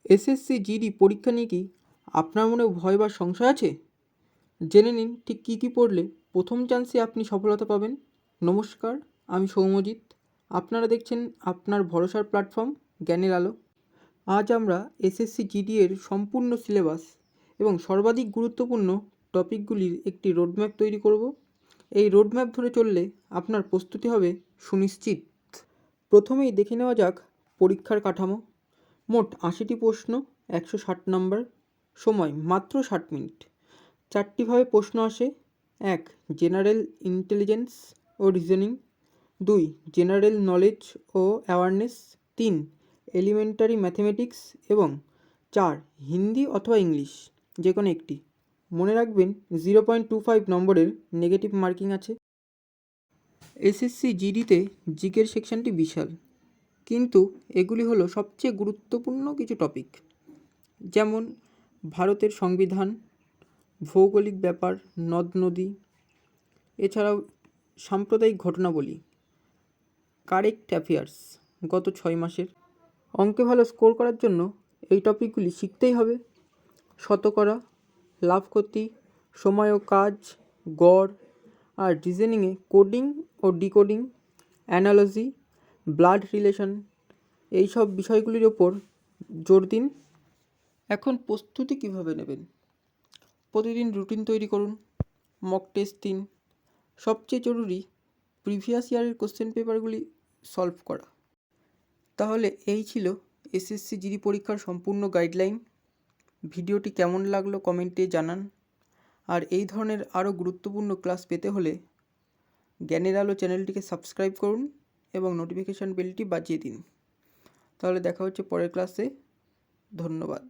SSC GD পরীক্ষা নিয়ে কি আপনার মনে ভয় বা সংশয় আছে? জেনে নিন ঠিক কী কী পড়লে প্রথম চান্সে আপনি সফলতা পাবেন। নমস্কার, আমি সৌম্যজিৎ। আপনারা দেখছেন আপনার ভরসার প্ল্যাটফর্ম জ্ঞানের আলো। আজ আমরা এসএসসি জিডি এর সম্পূর্ণ সিলেবাস এবং সর্বাধিক গুরুত্বপূর্ণ টপিকগুলির একটি রোডম্যাপ তৈরি করব। এই রোডম্যাপ ধরে চললে আপনার প্রস্তুতি হবে সুনিশ্চিত। প্রথমেই দেখে নেওয়া যাক পরীক্ষার কাঠামো। মোট ৮০টি প্রশ্ন, ১৬০ নম্বর, সময় মাত্র ৬০ মিনিট। ৪টি ভাবে প্রশ্ন আসে। ১. জেনারেল ইন্টেলিজেন্স ও রিজনিং। ২. জেনারেল নলেজ ও অ্যাওয়ারনেস। ৩. এলিমেন্টারি ম্যাথমেটিক্স এবং ৪. হিন্দি অথবা ইংলিশ যে কোনো একটি। মনে রাখবেন 0.25 নম্বরের নেগেটিভ মার্কিং আছে। এসএসসি জিডিতে জিকের সেকশনটি বিশাল, কিন্তু এগুলি হলো সবচেয়ে গুরুত্বপূর্ণ কিছু টপিক, যেমন ভারতের সংবিধান, ভৌগোলিক ব্যাপার, নদ নদী, এছাড়াও সাম্প্রদায়িক ঘটনাবলী, কারেন্ট অ্যাফেয়ার্স গত 6 মাসের। অঙ্কে ভালো স্কোর করার জন্য এই টপিকগুলি শিখতেই হবে। শতকরা, লাভ ক্ষতি, সময় ও কাজ, গড়, আর রিজনিংয়ে কোডিং ও ডিকোডিং, অ্যানালজি, ব্লাড রিলেশন, এইসব বিষয়গুলির ওপর জোর দিন। এখন প্রস্তুতি কিভাবে নেবেন? প্রতিদিন রুটিন তৈরি করুন, মক টেস্ট দিন। সবচেয়ে জরুরি প্রিভিয়াস ইয়ারের কোশ্চেন পেপারগুলি সলভ করা। তাহলে এই ছিল এসএসসি জিডি পরীক্ষার সম্পূর্ণ গাইডলাইন। ভিডিওটি কেমন লাগলো কমেন্টে জানান। আর এই ধরনের আরও গুরুত্বপূর্ণ ক্লাস পেতে হলে জ্ঞানের আলো চ্যানেলটিকে সাবস্ক্রাইব করুন এবং নোটিফিকেশান বেলটি বাজিয়ে দিন। তাহলে দেখা হচ্ছে পরের ক্লাসে। ধন্যবাদ।